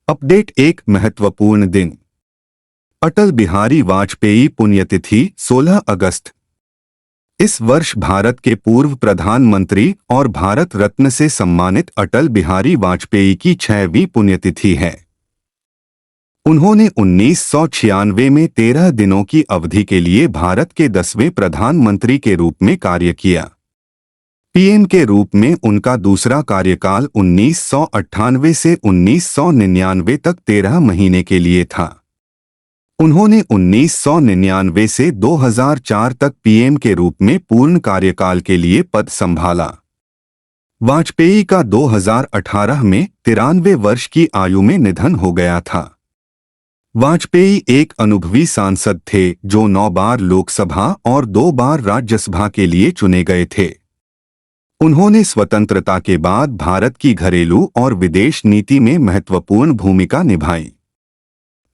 Update एक महत्वपूर्ण दिन। अटल बिहारी वाजपेयी पुण्यतिथि 16 अगस्त। इस वर्ष भारत के पूर्व प्रधानमंत्री और भारत रत्न से सम्मानित अटल बिहारी वाजपेयी की 6वीं पुण्यतिथि है। उन्होंने 1996 में 13 दिनों की अवधि के लिए भारत के 10वें प्रधानमंत्री के रूप में कार्य किया। पीएम के रूप में उनका दूसरा कार्यकाल 1998 से 1999 तक 13 महीने के लिए था। उन्होंने 1999 से 2004 तक पीएम के रूप में पूर्ण कार्यकाल के लिए पद संभाला। वाजपेयी का 2018 में 93 वर्ष की आयु में निधन हो गया था। वाजपेयी एक अनुभवी सांसद थे जो 9 बार लोकसभा और 2 बार राज्यसभा के लिए चुने गए थे। उन्होंने स्वतंत्रता के बाद भारत की घरेलू और विदेश नीति में महत्वपूर्ण भूमिका निभाई।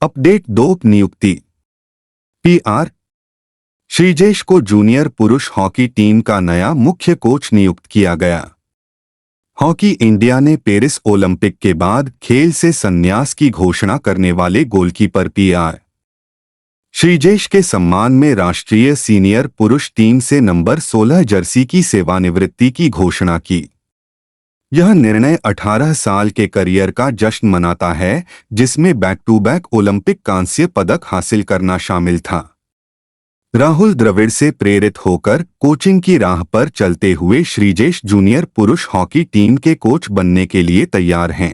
अपडेट 2 नियुक्ति। पीआर श्रीजेश को जूनियर पुरुष हॉकी टीम का नया मुख्य कोच नियुक्त किया गया। हॉकी इंडिया ने पेरिस ओलंपिक के बाद खेल से संन्यास की घोषणा करने वाले गोलकीपर पीआर श्रीजेश के सम्मान में राष्ट्रीय सीनियर पुरुष टीम से नंबर 16 जर्सी की सेवानिवृत्ति की घोषणा की। यह निर्णय 18 साल के करियर का जश्न मनाता है जिसमें बैक टू बैक ओलंपिक कांस्य पदक हासिल करना शामिल था। राहुल द्रविड़ से प्रेरित होकर कोचिंग की राह पर चलते हुए श्रीजेश जूनियर पुरुष हॉकी टीम के कोच बनने के लिए तैयार हैं।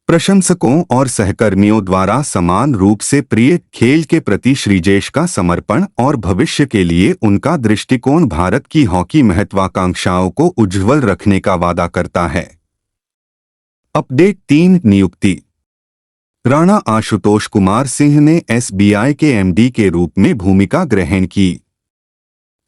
प्रशंसकों और सहकर्मियों द्वारा समान रूप से प्रिय खेल के प्रति श्रीजेश का समर्पण और भविष्य के लिए उनका दृष्टिकोण भारत की हॉकी महत्वाकांक्षाओं को उज्ज्वल रखने का वादा करता है। अपडेट 3 नियुक्ति। राणा आशुतोष कुमार सिंह ने एसबीआई के एमडी के रूप में भूमिका ग्रहण की।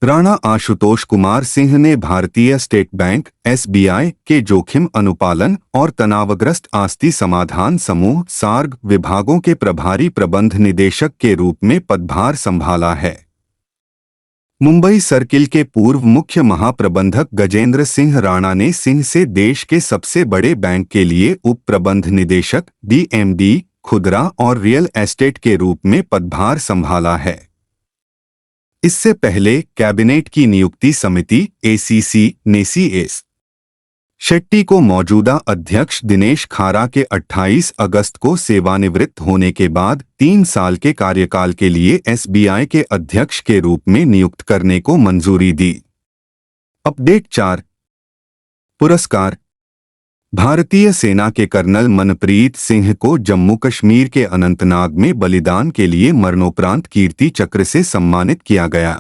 राणा आशुतोष कुमार सिंह ने भारतीय स्टेट बैंक एसबीआई के जोखिम अनुपालन और तनावग्रस्त आस्ती समाधान समूह सार्ग विभागों के प्रभारी प्रबंध निदेशक के रूप में पदभार संभाला है। मुंबई सर्किल के पूर्व मुख्य महाप्रबंधक गजेंद्र सिंह राणा ने सिंह से देश के सबसे बड़े बैंक के लिए उप प्रबंध निदेशक डीएमडी खुदरा और रियल एस्टेट के रूप में पदभार संभाला है। इससे पहले कैबिनेट की नियुक्ति समिति एसीसी ने सीएस शेट्टी को मौजूदा अध्यक्ष दिनेश खारा के 28 अगस्त को सेवानिवृत्त होने के बाद 3 साल के कार्यकाल के लिए एसबीआई के अध्यक्ष के रूप में नियुक्त करने को मंजूरी दी। अपडेट 4 पुरस्कार। भारतीय सेना के कर्नल मनप्रीत सिंह को जम्मू कश्मीर के अनंतनाग में बलिदान के लिए मरणोपरांत कीर्ति चक्र से सम्मानित किया गया।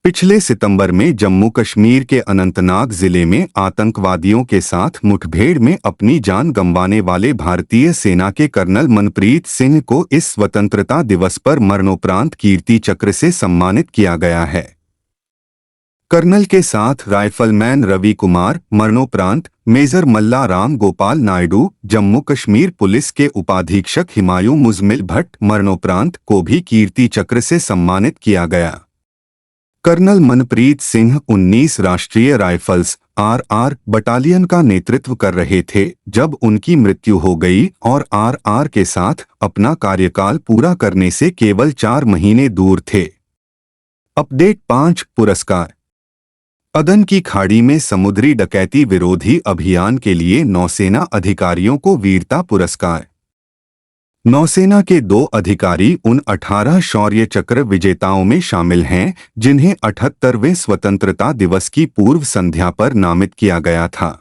पिछले सितंबर में जम्मू कश्मीर के अनंतनाग जिले में आतंकवादियों के साथ मुठभेड़ में अपनी जान गंवाने वाले भारतीय सेना के कर्नल मनप्रीत सिंह को इस स्वतंत्रता दिवस पर मरणोपरांत कीर्ति चक्र से सम्मानित किया गया है। कर्नल के साथ राइफलमैन रवि कुमार मरणोपरांत, मेजर मल्ला राम गोपाल नायडू, जम्मू कश्मीर पुलिस के उपाधीक्षक हिमायू मुजमिल भट्ट मरणोपरांत को भी कीर्ति चक्र से सम्मानित किया गया। कर्नल मनप्रीत सिंह 19 राष्ट्रीय राइफल्स आरआर बटालियन का नेतृत्व कर रहे थे जब उनकी मृत्यु हो गई और आरआर के साथ अपना कार्यकाल पूरा करने से केवल 4 महीने दूर थे। अपडेट 5 पुरस्कार। अदन की खाड़ी में समुद्री डकैती विरोधी अभियान के लिए नौसेना अधिकारियों को वीरता पुरस्कार। नौसेना के 2 अधिकारी उन 18 शौर्य चक्र विजेताओं में शामिल हैं जिन्हें 78वें स्वतंत्रता दिवस की पूर्व संध्या पर नामित किया गया था।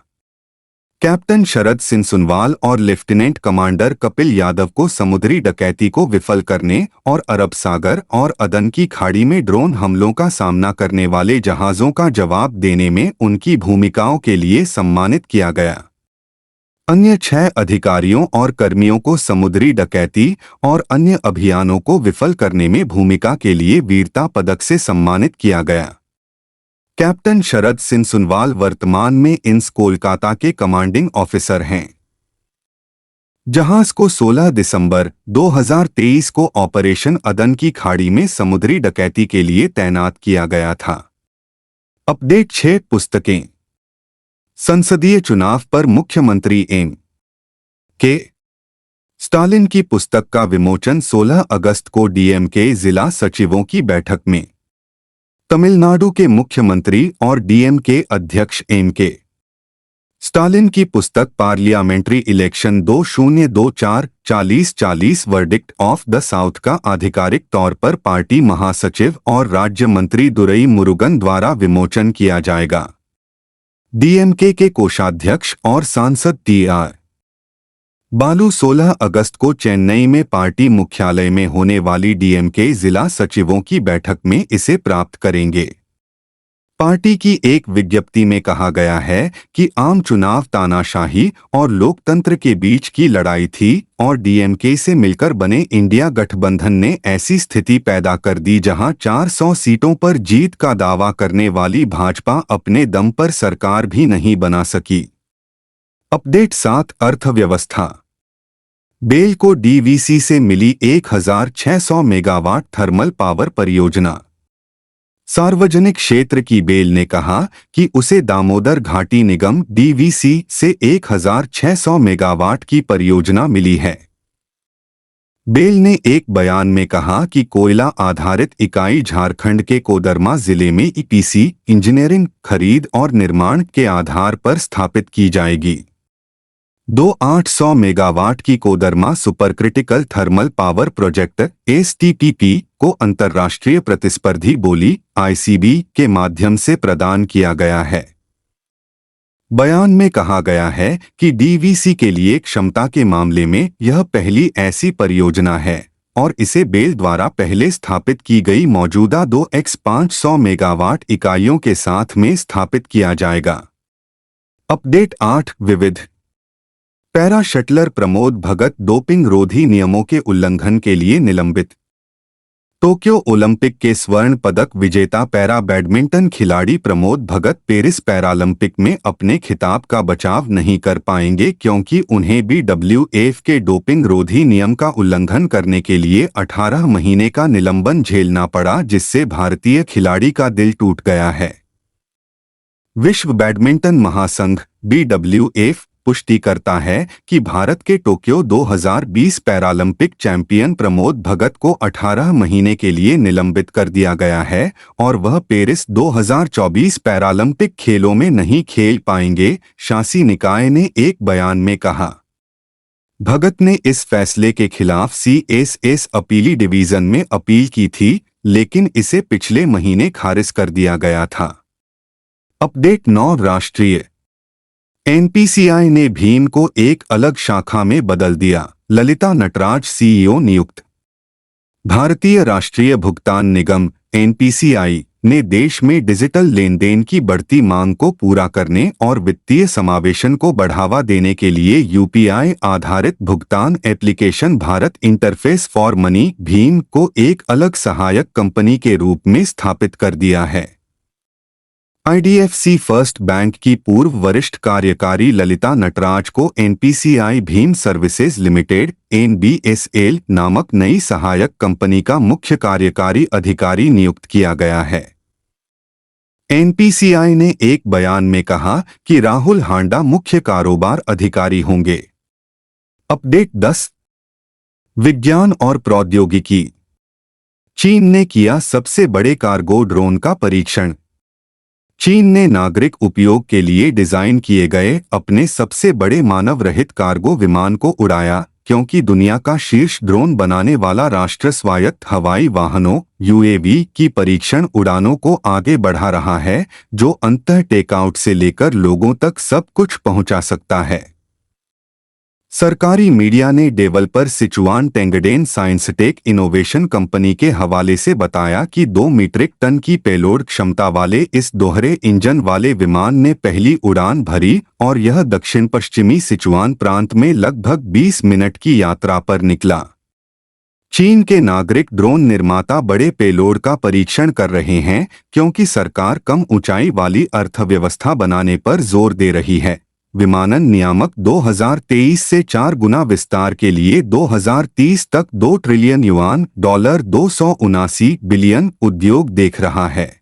कैप्टन शरद सिंह सुनवाल और लेफ्टिनेंट कमांडर कपिल यादव को समुद्री डकैती को विफल करने और अरब सागर और अदन की खाड़ी में ड्रोन हमलों का सामना करने वाले जहाज़ों का जवाब देने में उनकी भूमिकाओं के लिए सम्मानित किया गया। अन्य 6 अधिकारियों और कर्मियों को समुद्री डकैती और अन्य अभियानों को विफल करने में भूमिका के लिए वीरता पदक से सम्मानित किया गया। कैप्टन शरद सिंह सुनवाल वर्तमान में इंस कोलकाता के कमांडिंग ऑफिसर हैं। जहाज को 16 दिसंबर 2023 को ऑपरेशन अदन की खाड़ी में समुद्री डकैती के लिए तैनात किया गया था। अपडेट 6 पुस्तकें। संसदीय चुनाव पर मुख्यमंत्री एम के स्टालिन की पुस्तक का विमोचन 16 अगस्त को डीएमके जिला सचिवों की बैठक में। तमिलनाडु के मुख्यमंत्री और डीएमके अध्यक्ष एम.के. स्टालिन की पुस्तक parliamentary election 2024-40 verdict of the south का आधिकारिक तौर पर पार्टी महासचिव और राज्य मंत्री दुरई मुरुगन द्वारा विमोचन किया जाएगा। डीएमके के कोषाध्यक्ष और सांसद टी.आर. बालू 16 अगस्त को चेन्नई में पार्टी मुख्यालय में होने वाली डीएमके जिला सचिवों की बैठक में इसे प्राप्त करेंगे। पार्टी की एक विज्ञप्ति में कहा गया है कि आम चुनाव तानाशाही और लोकतंत्र के बीच की लड़ाई थी और डीएमके से मिलकर बने इंडिया गठबंधन ने ऐसी स्थिति पैदा कर दी जहां 400 सीटों पर जीत का दावा करने वाली भाजपा अपने दम पर सरकार भी नहीं बना सकी। अपडेट 7 अर्थव्यवस्था। बेल को डीवीसी से मिली 1600 मेगावाट थर्मल पावर परियोजना। सार्वजनिक क्षेत्र की बेल ने कहा कि उसे दामोदर घाटी निगम डीवीसी से 1600 मेगावाट की परियोजना मिली है। बेल ने एक बयान में कहा कि कोयला आधारित इकाई झारखंड के कोडरमा जिले में ईपीसी इंजीनियरिंग, खरीद और निर्माण के आधार पर स्थापित की जाएगी। 800 मेगावाट की Koderma supercritical thermal power project STPP को अंतर्राष्ट्रीय प्रतिस्पर्धी बोली आईसीबी के माध्यम से प्रदान किया गया है। बयान में कहा गया है कि डीवीसी के लिए क्षमता के मामले में यह पहली ऐसी परियोजना है और इसे बेल द्वारा पहले स्थापित की गई मौजूदा 2x500 मेगावाट इकाइयों के साथ में स्थापित किया जाएगा। अपडेट 8 विविध। Para shuttler Pramod Bhagat doping रोधी नियमों के उल्लंघन के लिए निलंबित। टोक्यो ओलंपिक के स्वर्ण पदक विजेता पैरा बैडमिंटन खिलाड़ी प्रमोद भगत पेरिस पैरालंपिक में अपने खिताब का बचाव नहीं कर पाएंगे क्योंकि उन्हें BWF के डोपिंग रोधी नियम का उल्लंघन करने के लिए 18 महीने का निलंबन झेलना पड़ा, जिससे भारतीय खिलाड़ी का दिल टूट गया है। विश्व बैडमिंटन महासंघ BWF पुष्टि करता है कि भारत के Tokyo 2020 Paralympic champion Pramod Bhagat को 18 महीने के लिए निलंबित कर दिया गया है और वह पेरिस 2024 पैरालंपिक खेलों में नहीं खेल पाएंगे, शासी निकाय ने एक बयान में कहा। भगत ने इस फैसले के खिलाफ CSS अपीली डिवीजन में अपील की थी, लेकिन इसे पिछले महीने खारिज कर दिया गया था। अपडेट 9 राष्ट्रीय। एनपीसीआई ने भीम को एक अलग शाखा में बदल दिया, ललिता नटराज CEO नियुक्त। भारतीय राष्ट्रीय भुगतान निगम एनपीसीआई ने देश में डिजिटल लेन देन की बढ़ती मांग को पूरा करने और वित्तीय समावेशन को बढ़ावा देने के लिए यूपीआई आधारित भुगतान application Bharat interface for money Bhim को एक अलग सहायक कंपनी के रूप में स्थापित कर दिया है। IDFC फर्स्ट बैंक की पूर्व वरिष्ठ कार्यकारी ललिता नटराज को NPCI Bhim services limited NBSL नामक नई सहायक कंपनी का मुख्य कार्यकारी अधिकारी नियुक्त किया गया है। एनपीसीआई ने एक बयान में कहा कि राहुल हांडा मुख्य कारोबार अधिकारी होंगे। अपडेट 10 विज्ञान और प्रौद्योगिकी। चीन ने किया सबसे बड़े कार्गो ड्रोन का परीक्षण। चीन ने नागरिक उपयोग के लिए डिजाइन किए गए अपने सबसे बड़े मानव रहित कार्गो विमान को उड़ाया, क्योंकि दुनिया का शीर्ष ड्रोन बनाने वाला राष्ट्र स्वायत्त हवाई वाहनों UAV की परीक्षण उड़ानों को आगे बढ़ा रहा है, जो अंततः टेकआउट से लेकर लोगों तक सब कुछ पहुंचा सकता है। सरकारी मीडिया ने डेवलपर सिचुआन टेंगडेन साइंसटेक इनोवेशन कंपनी के हवाले से बताया कि 2 मीट्रिक टन की पेलोड क्षमता वाले इस दोहरे इंजन वाले विमान ने पहली उड़ान भरी और यह दक्षिण पश्चिमी सिचुआन प्रांत में लगभग 20 मिनट की यात्रा पर निकला। चीन के नागरिक ड्रोन निर्माता बड़े पेलोड का परीक्षण कर रहे हैं क्योंकि सरकार कम ऊंचाई वाली अर्थव्यवस्था बनाने पर जोर दे रही है। विमानन नियामक 2023 से 4 गुना विस्तार के लिए 2030 तक $2 ट्रिलियन $279 बिलियन उद्योग देख रहा है।